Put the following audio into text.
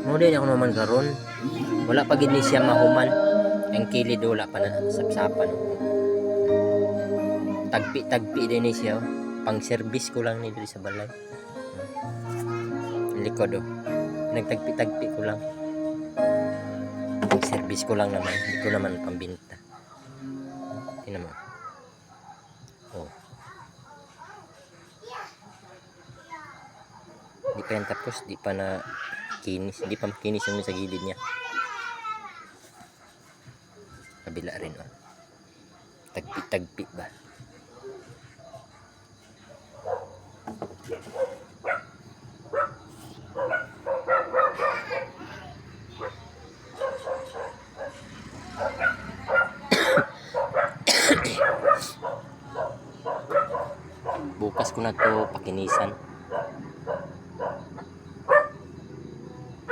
Mo din ako naman karon. Wala pa gid ni siya mahuman. Ang kilid wala pa na sapsapan. Tagpi din ni siya. Pang service ko lang ni diri sa balay. Ang likod oh. Nagtagpi ko lang. Pang service ko lang naman. Hindi ko naman pambinta. Tingnan mo. Oh. Di pa yan tapos, di pa na kinis, hindi pa makinis yung sa gilid niya. Kabila rin oh. Tagpi ba? Bukas ko na to pakinisan.